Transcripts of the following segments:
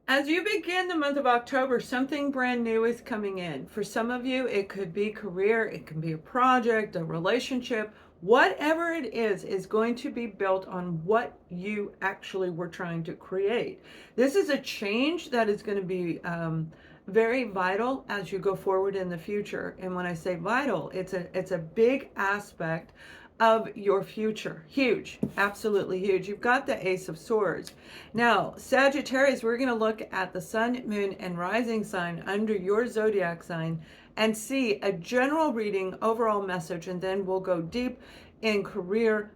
As you begin the month of October, something brand new is coming in. For some of you, it could be career, it can be a project, a relationship, whatever it is going to be built on what you actually were trying to create. This is a change that is going to be very vital as you go forward in the future. And when I say vital, it's a big aspect of your future. Huge, absolutely huge. You've got the Ace of Swords. Now, Sagittarius, we're going to look at the sun, moon, and rising sign under your zodiac sign and see a general reading, overall message, and then we'll go deep in career,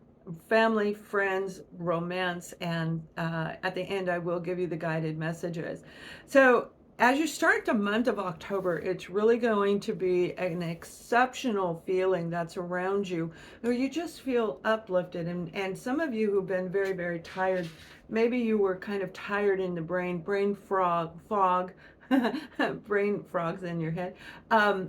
family, friends, romance, and at the end, I will give you the guided messages. So, as you start the month of October, it's really going to be an exceptional feeling that's around you, where you just feel uplifted. And some of you who've been very, very tired, maybe you were kind of tired in the brain fog, brain frogs in your head,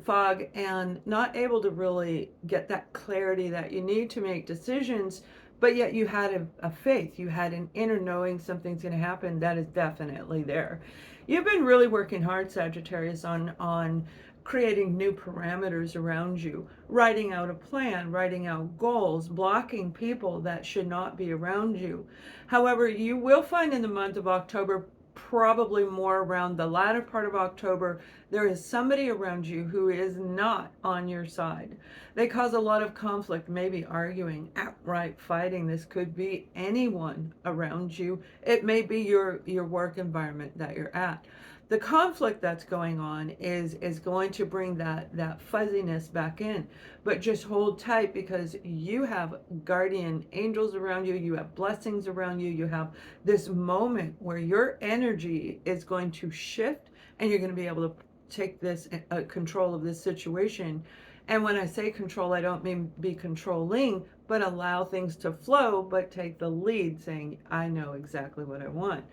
fog, and not able to really get that clarity that you need to make decisions. But yet you had a faith, you had an inner knowing something's going to happen. That is definitely there. You've been really working hard, Sagittarius, on creating new parameters around you, writing out a plan, writing out goals, blocking people that should not be around you. However, you will find in the month of October, probably more around the latter part of October, there is somebody around you who is not on your side. They cause a lot of conflict, maybe arguing, outright fighting. This could be anyone around you. It may be your work environment that you're at. The conflict that's going on is going to bring that fuzziness back in, but just hold tight, because you have guardian angels around you, you have blessings around you, you have this moment where your energy is going to shift, and you're going to be able to take this control of this situation. And when I say control, I don't mean be controlling, but allow things to flow, but take the lead, saying, I know exactly what I want.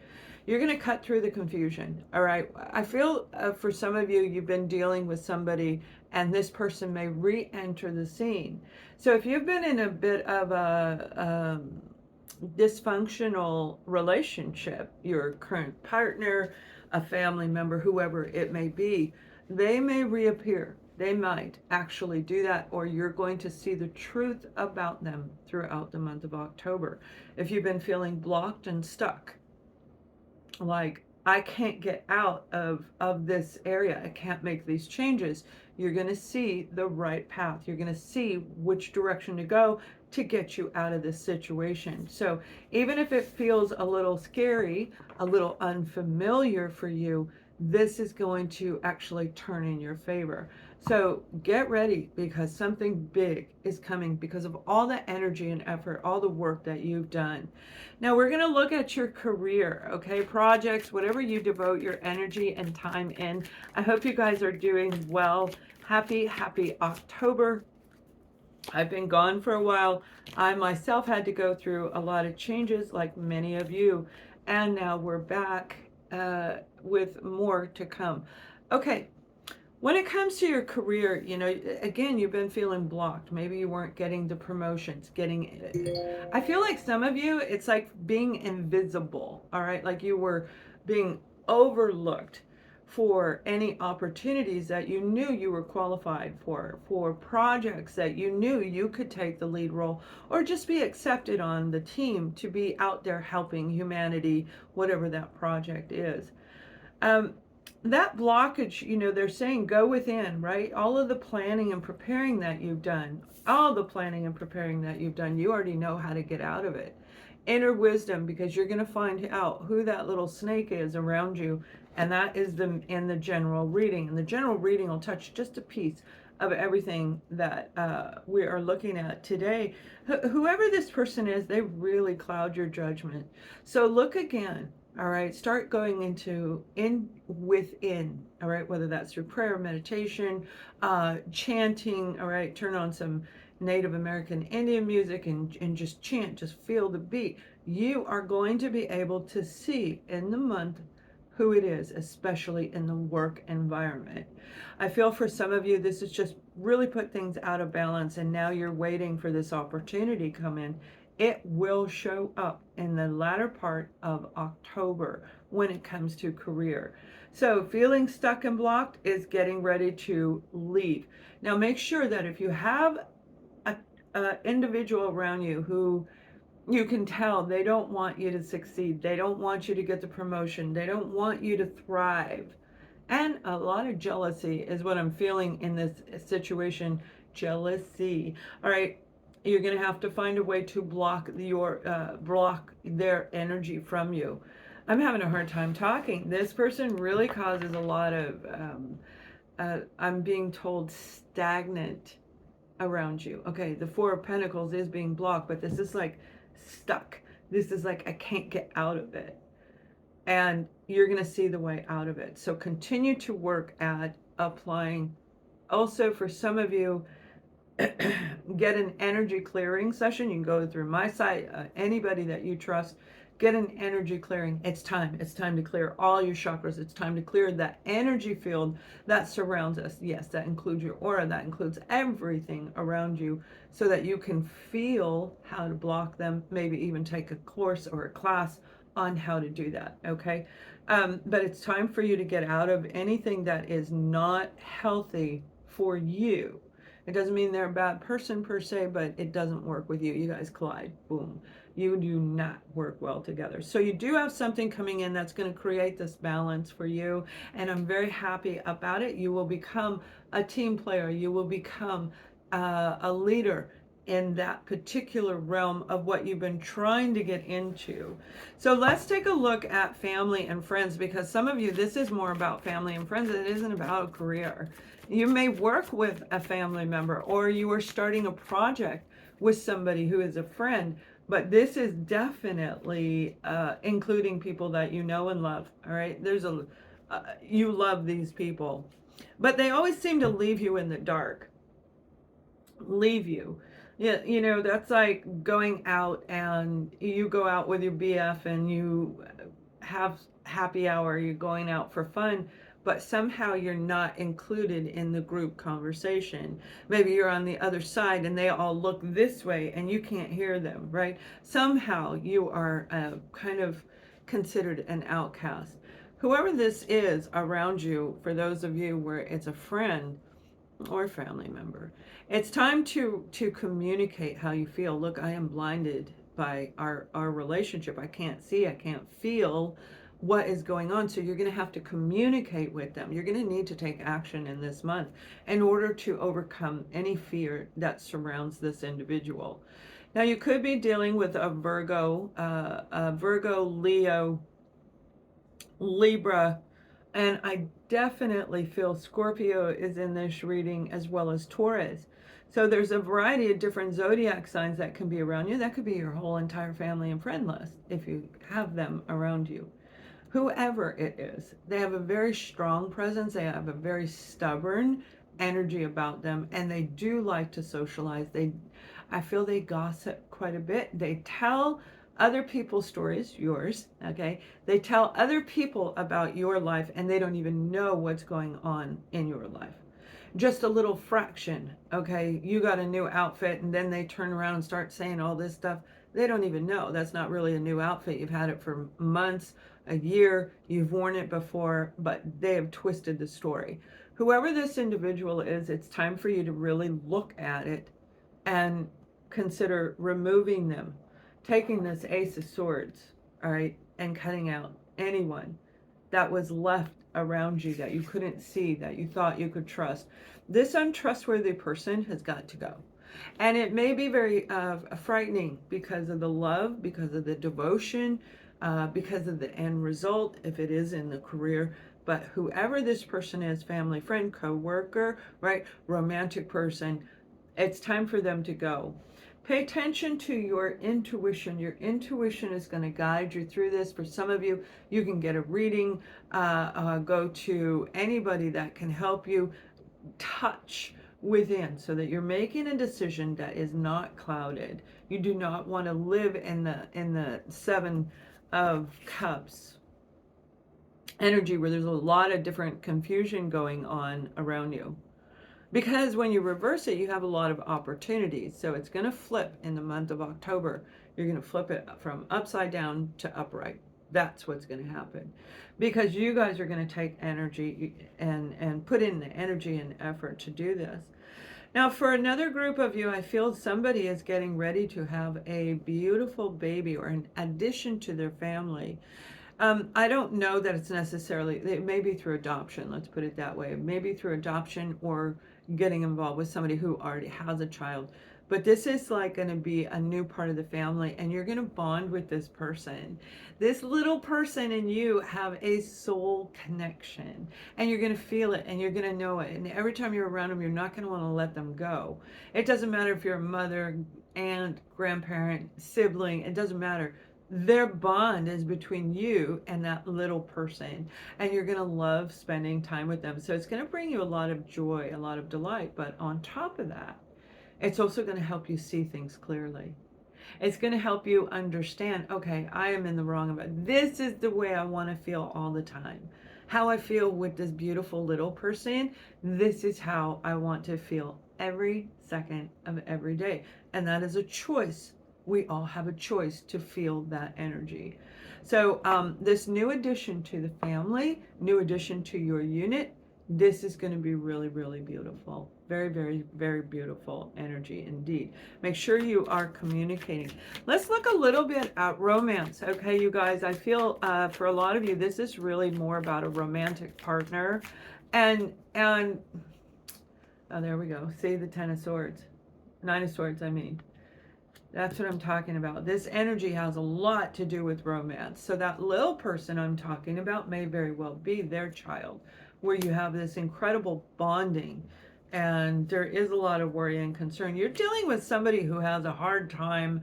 You're going to cut through the confusion. All right. I feel for some of you, you've been dealing with somebody and this person may re-enter the scene. So if you've been in a bit of a dysfunctional relationship, your current partner, a family member, whoever it may be, they may reappear. They might actually do that, or you're going to see the truth about them throughout the month of October. If you've been feeling blocked and stuck, like, I can't get out of this area, I can't make these changes, you're going to see the right path. You're going to see which direction to go to get you out of this situation. So even if it feels a little scary, a little unfamiliar for you, this is going to actually turn in your favor. So get ready, because something big is coming because of all the energy and effort, all the work that you've done. Now we're going to look at your career, okay? Projects, whatever you devote your energy and time in. I hope you guys are doing well. Happy October. I've been gone for a while. I myself had to go through a lot of changes, like many of you, and now we're back with more to come. Okay, when it comes to your career, again, you've been feeling blocked. Maybe you weren't getting the promotions, I feel like some of you, it's like being invisible, all right? Like you were being overlooked for any opportunities that you knew you were qualified for projects that you knew you could take the lead role, or just be accepted on the team to be out there helping humanity, whatever that project is. That blockage, they're saying go within, right? All of the planning and preparing that you've done, you already know how to get out of it. Inner wisdom, because you're going to find out who that little snake is around you, and that is in the general reading. And the general reading will touch just a piece of everything that we are looking at today. Whoever this person is, they really cloud your judgment. So look again. All right, start going within, all right, whether that's through prayer, meditation, chanting, all right, turn on some Native American Indian music and just chant, just feel the beat. You are going to be able to see in the month who it is, especially in the work environment. I feel for some of you, this has just really put things out of balance, and now you're waiting for this opportunity to come in. It will show up in the latter part of October when it comes to career. So feeling stuck and blocked is getting ready to leave. Now make sure that if you have a individual around you who you can tell they don't want you to succeed, they don't want you to get the promotion, they don't want you to thrive, and a lot of jealousy is what I'm feeling in this situation. Jealousy. All right, you're going to have to find a way to block their energy from you. I'm having a hard time talking. This person really causes a lot of I'm being told stagnant around you. Okay, the Four of Pentacles is being blocked, but this is like stuck. This is like I can't get out of it. And you're going to see the way out of it. So continue to work at applying. Also, for some of you, get an energy clearing session. You can go through my site, anybody that you trust, get an energy clearing. It's time. It's time to clear all your chakras. It's time to clear that energy field that surrounds us. Yes, that includes your aura. That includes everything around you, so that you can feel how to block them, maybe even take a course or a class on how to do that. Okay. But it's time for you to get out of anything that is not healthy for you. It doesn't mean they're a bad person per se, but it doesn't work with you. You guys collide. Boom. You do not work well together. So you do have something coming in that's going to create this balance for you. And I'm very happy about it. You will become a team player. You will become a leader in that particular realm of what you've been trying to get into. So let's take a look at family and friends, because some of you, this is more about family and friends. It isn't about a career. You may work with a family member, or you are starting a project with somebody who is a friend, but this is definitely including people that you know and love. All right, you love these people, but they always seem to leave you in the dark. Leave you. Yeah, you know, that's like going out, and you go out with your BF and you have happy hour, you're going out for fun, but somehow you're not included in the group conversation. Maybe you're on the other side and they all look this way and you can't hear them, right? Somehow you are kind of considered an outcast. Whoever this is around you, for those of you where it's a friend or family member, it's time to communicate how you feel. Look, I am blinded by our relationship. I can't see, I can't feel what is going on. So you're going to have to communicate with them. You're going to need to take action in this month in order to overcome any fear that surrounds this individual. Now, you could be dealing with a Virgo, Leo, Libra, and I definitely feel Scorpio is in this reading, as well as Taurus. So there's a variety of different zodiac signs that can be around you. That could be your whole entire family and friend list if you have them around you. Whoever it is, they have a very strong presence. They have a very stubborn energy about them, and they do like to socialize. I feel they gossip quite a bit. They tell other people's stories, yours, okay? They tell other people about your life, and they don't even know what's going on in your life. Just a little fraction, okay? You got a new outfit, and then they turn around and start saying all this stuff. They don't even know. That's not really a new outfit. You've had it for months, a year, you've worn it before, but they have twisted the story. Whoever this individual is, it's time for you to really look at it and consider removing them, taking this Ace of Swords, all right, and cutting out anyone that was left around you that you couldn't see, that you thought you could trust. This untrustworthy person has got to go. And it may be very frightening because of the love, because of the devotion, because of the end result, if it is in the career. But whoever this person is, family, friend, co-worker, right, romantic person, it's time for them to go. Pay attention to your intuition. Your intuition is going to guide you through this. For some of you, you can get a reading, go to anybody that can help you touch within, so that you're making a decision that is not clouded. You do not want to live in the Seven of Cups energy, where there's a lot of different confusion going on around you. Because when you reverse it, you have a lot of opportunities. So it's going to flip in the month of October. You're going to flip it from upside down to upright. That's what's going to happen, because you guys are going to take energy and put in the energy and effort to do this. Now, for another group of you, I feel somebody is getting ready to have a beautiful baby or an addition to their family. I don't know that it's necessarily, it may be through adoption, let's put it that way. Maybe through adoption or getting involved with somebody who already has a child. But this is like going to be a new part of the family, and you're going to bond with this person. This little person and you have a soul connection, and you're going to feel it and you're going to know it. And every time you're around them, you're not going to want to let them go. It doesn't matter if you're a mother, aunt, grandparent, sibling, it doesn't matter. Their bond is between you and that little person, and you're going to love spending time with them. So it's going to bring you a lot of joy, a lot of delight. But on top of that, it's also going to help you see things clearly. It's going to help you understand, okay, I am in the wrong about it. This is the way I want to feel all the time. How I feel with this beautiful little person, this is how I want to feel every second of every day. And that is a choice. We all have a choice to feel that energy. So this new addition to the family, new addition to your unit, this is going to be really, really beautiful. Very, very, very beautiful energy indeed. Make sure you are communicating. Let's look a little bit at romance. Okay, you guys, I feel for a lot of you, this is really more about a romantic partner. And oh, there we go. See the 10 of Swords. 9 of Swords, I mean. That's what I'm talking about. This energy has a lot to do with romance. So that little person I'm talking about may very well be their child, where you have this incredible bonding, and there is a lot of worry and concern. You're dealing with somebody who has a hard time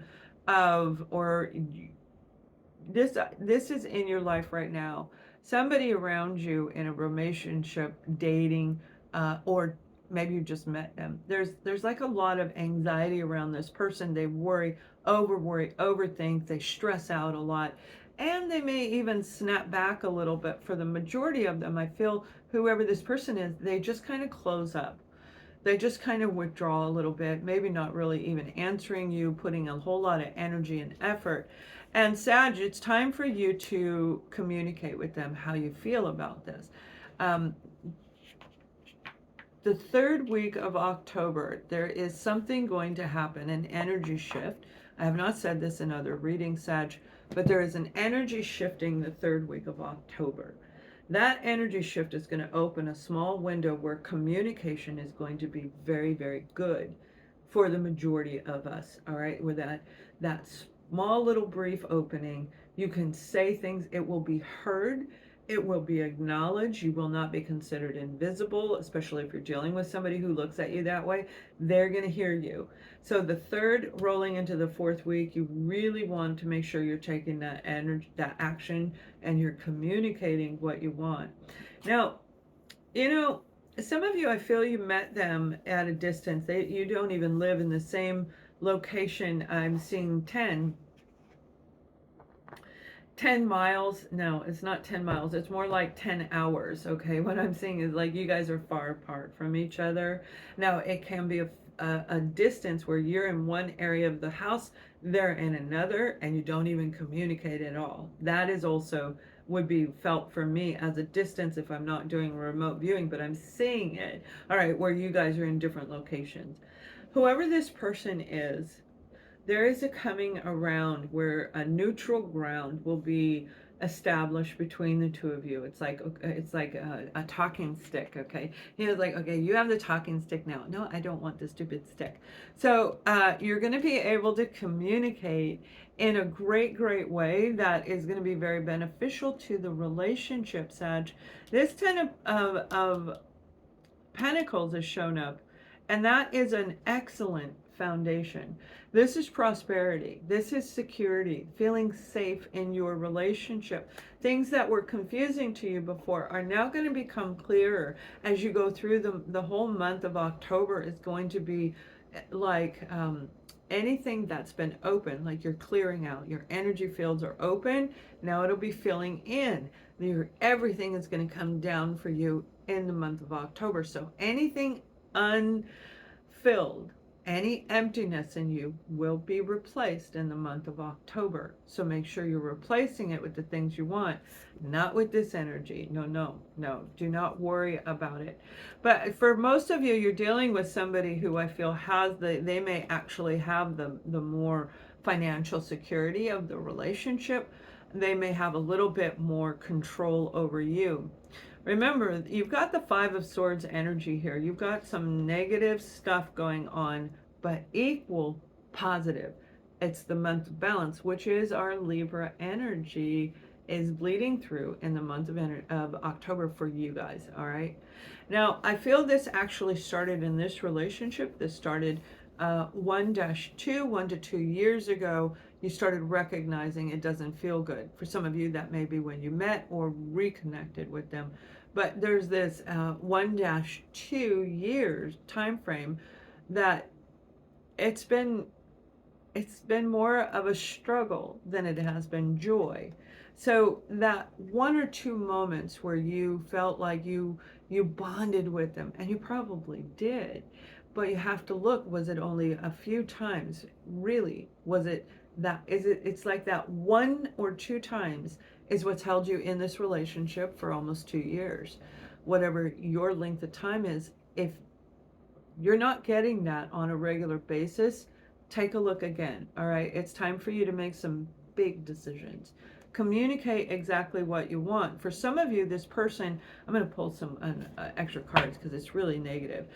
or this is in your life right now. Somebody around you in a relationship, dating, or maybe you just met them. There's like a lot of anxiety around this person. They worry, overthink, they stress out a lot. And they may even snap back a little bit. For the majority of them, I feel whoever this person is, they just kind of close up. They just kind of withdraw a little bit, maybe not really even answering you, putting a whole lot of energy and effort. And Sag, it's time for you to communicate with them how you feel about this. The third week of October, there is something going to happen, an energy shift. I have not said this in other readings, Sag, but there is an energy shifting the third week of October. That energy shift is going to open a small window where communication is going to be very, very good for the majority of us. All right, with that small little brief opening, you can say things, it will be heard, it will be acknowledged. You will not be considered invisible, especially if you're dealing with somebody who looks at you that way. They're going to hear you. So the third rolling into the fourth week, you really want to make sure you're taking that energy, that action, and you're communicating what you want. Now, you know, some of you, I feel you met them at a distance. You don't even live in the same location. I'm seeing 10 miles. No, it's not 10 miles. It's more like 10 hours. Okay. What I'm seeing is like you guys are far apart from each other. Now, it can be a distance where you're in one area of the house, they're in another, and you don't even communicate at all. That is also would be felt for me as a distance if I'm not doing remote viewing, but I'm seeing it. All right. Where you guys are in different locations. Whoever this person is, there is a coming around where a neutral ground will be established between the two of you. It's like a talking stick. Okay, he was like, okay, you have the talking stick now. No, I don't want the stupid stick. So you're going to be able to communicate in a great way that is going to be very beneficial to the relationship, Sag. This 10 of Pentacles has shown up, and that is an excellent foundation. This is prosperity. This is security, feeling safe in your relationship. Things that were confusing to you before are now going to become clearer as you go through the whole month of October. Is going to be like anything that's been open, like you're clearing out. Your energy fields are open. Now it'll be filling in. Everything is going to come down for you in the month of October. So anything unfilled, Any emptiness in you will be replaced in the month of October. So make sure you're replacing it with the things you want, not with this energy. No, no, no. Do not worry about it. But for most of you, you're dealing with somebody who I feel has they may actually have the more financial security of the relationship. They may have a little bit more control over you. Remember, you've got the Five of Swords energy here. You've got some negative stuff going on, but equal positive. It's the month of balance, which is our Libra energy is bleeding through in the month of October for you guys, all right? Now, I feel this actually started in this relationship. This started 1 to 2 years ago. You started recognizing it doesn't feel good. For some of you, that may be when you met or reconnected with them. But there's this 1-2 years time frame that it's been more of a struggle than it has been joy. So that 1 or 2 moments where you felt like you bonded with them, and you probably did, but you have to look, was it only a few times? Really, was it that, it's like that 1 or 2 times is what's held you in this relationship for almost 2 years. Whatever your length of time is, if you're not getting that on a regular basis, take a look again. All right, it's time for you to make some big decisions. Communicate exactly what you want. For some of you, this person, I'm going to pull some extra cards because it's really negative.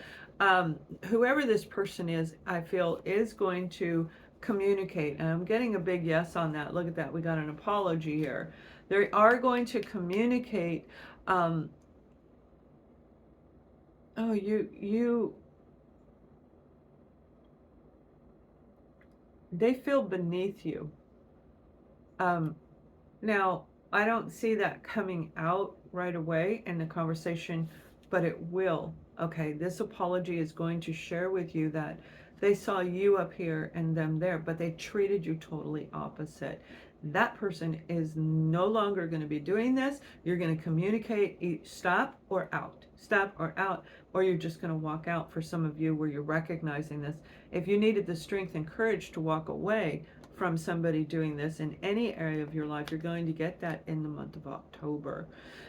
Whoever this person is, I feel is going to communicate, and I'm getting a big yes on that. Look at that, we got an apology here. They are going to communicate. Oh, they feel beneath you. Now, I don't see that coming out right away in the conversation, but it will. Okay, this apology is going to share with you that they saw you up here and them there, but they treated you totally opposite. That person is no longer going to be doing this. You're going to communicate stop or out, or you're just going to walk out. For some of you where you're recognizing this, if you needed the strength and courage to walk away from somebody doing this in any area of your life, you're going to get that in the month of October.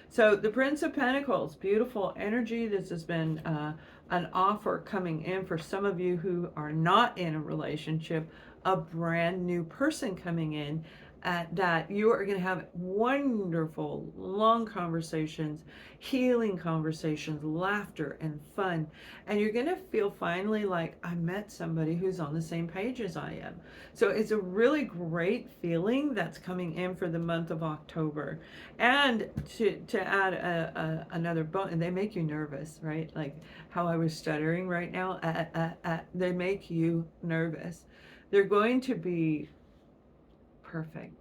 So the Prince of Pentacles, beautiful energy. This has been an offer coming in for some of you who are not in a relationship, a brand new person coming in. That you are going to have wonderful, long conversations, healing conversations, laughter and fun. And you're going to feel finally like, I met somebody who's on the same page as I am. So it's a really great feeling that's coming in for the month of October. And to add another bone, and they make you nervous, right? Like how I was stuttering right now. They make you nervous. They're going to be perfect.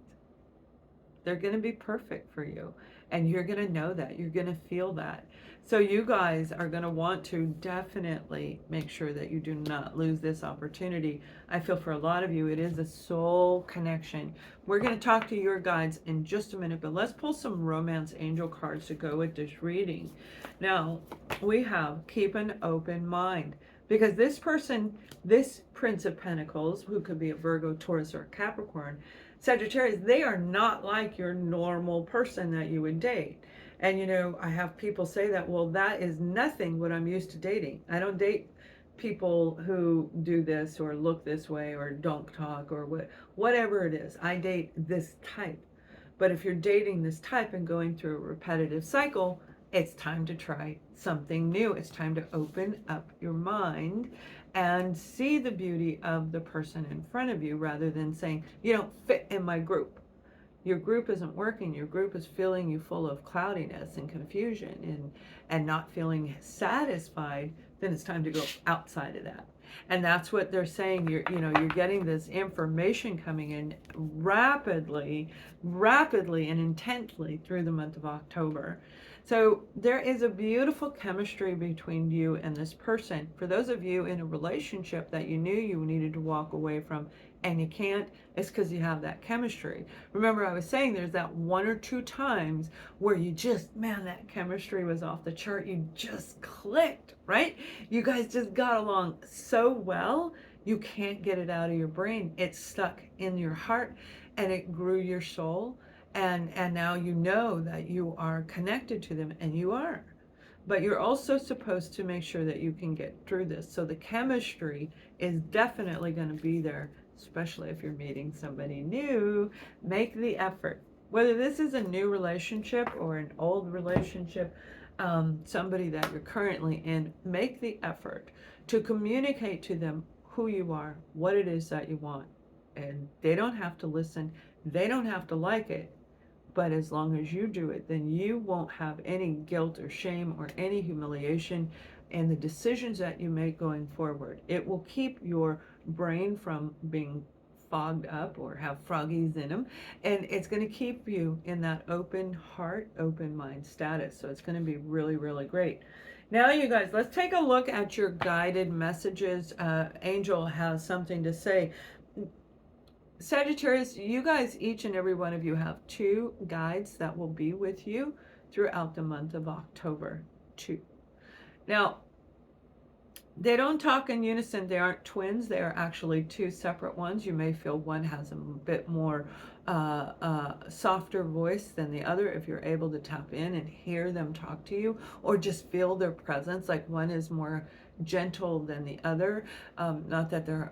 They're going to be perfect for you, and you're going to know that. You're going to feel that. So you guys are going to want to definitely make sure that you do not lose this opportunity. I feel for a lot of you, it is a soul connection. We're going to talk to your guides in just a minute, but let's pull some romance angel cards to go with this reading. Now, we have keep an open mind, because this person, this Prince of Pentacles, who could be a Virgo, Taurus, or a Capricorn, Sagittarius, they are not like your normal person that you would date. And you know, I have people say that, well, that is nothing what I'm used to dating. I don't date people who do this or look this way or don't talk or whatever it is. I date this type. But if you're dating this type and going through a repetitive cycle, it's time to try something new. It's time to open up your mind and see the beauty of the person in front of you, rather than saying, you don't fit in my group. Your group isn't working. Your group is filling you full of cloudiness and confusion and not feeling satisfied. Then it's time to go outside of that. And that's what they're saying. You're getting this information coming in rapidly and intently through the month of October. So there is a beautiful chemistry between you and this person. For those of you in a relationship that you knew you needed to walk away from, and you can't, it's because you have that chemistry. Remember, I was saying there's that 1 or 2 times where you just, man, that chemistry was off the chart. You just clicked, right? You guys just got along so well, you can't get it out of your brain. It's stuck in your heart, and it grew your soul. And now you know that you are connected to them, and you are. But you're also supposed to make sure that you can get through this. So the chemistry is definitely going to be there, especially if you're meeting somebody new. Make the effort. Whether this is a new relationship or an old relationship, somebody that you're currently in, make the effort to communicate to them who you are, what it is that you want. And they don't have to listen. They don't have to like it. But as long as you do it, then you won't have any guilt or shame or any humiliation in the decisions that you make going forward. It will keep your brain from being fogged up or have froggies in them, and it's going to keep you in that open heart, open mind status. So it's going to be really, really great. Now, you guys, let's take a look at your guided messages. Angel has something to say. Sagittarius, you guys, each and every one of you, have 2 guides that will be with you throughout the month of October. 2. Now, they don't talk in unison. They aren't twins. They are actually 2 separate ones. You may feel one has a bit more softer voice than the other if you're able to tap in and hear them talk to you, or just feel their presence. Like one is more gentle than the other. Not that they're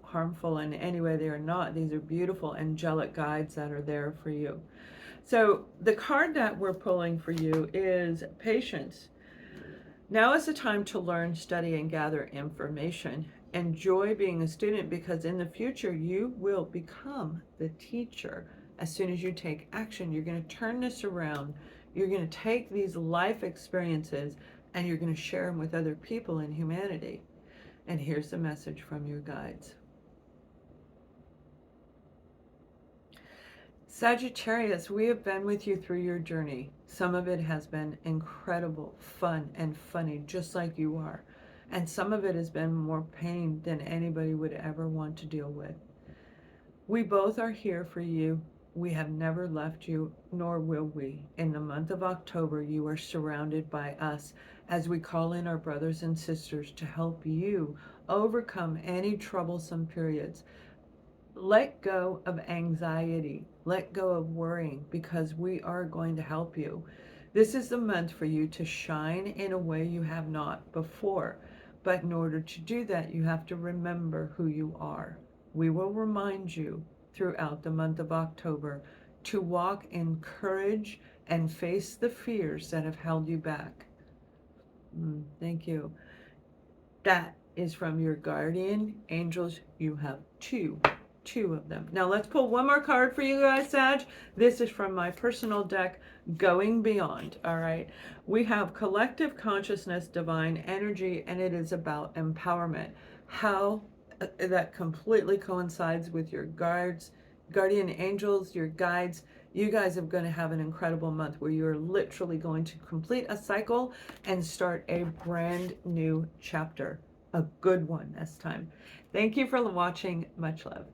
harmful in any way. They are not. These are beautiful angelic guides that are there for you. So the card that we're pulling for you is patience. Now is the time to learn, study, and gather information. Enjoy being a student, because in the future you will become the teacher. As soon as you take action, you're going to turn this around. You're going to take these life experiences and you're going to share them with other people in humanity. And here's the message from your guides. Sagittarius, we have been with you through your journey. Some of it has been incredible, fun, and funny, just like you are. And some of it has been more pain than anybody would ever want to deal with. We both are here for you. We have never left you, nor will we. In the month of October, you are surrounded by us as we call in our brothers and sisters to help you overcome any troublesome periods. Let go of anxiety. Let go of worrying, because we are going to help you. This is the month for you to shine in a way you have not before. But in order to do that, you have to remember who you are. We will remind you throughout the month of October to walk in courage and face the fears that have held you back. Thank you. That is from your guardian angels. You have two of them. Now let's pull one more card for you guys, Sag. This is from my personal deck, Going Beyond. All right. We have collective consciousness, divine energy, and it is about empowerment. How that completely coincides with your guardian angels, your guides. You guys are going to have an incredible month where you're literally going to complete a cycle and start a brand new chapter. A good one this time. Thank you for watching. Much love.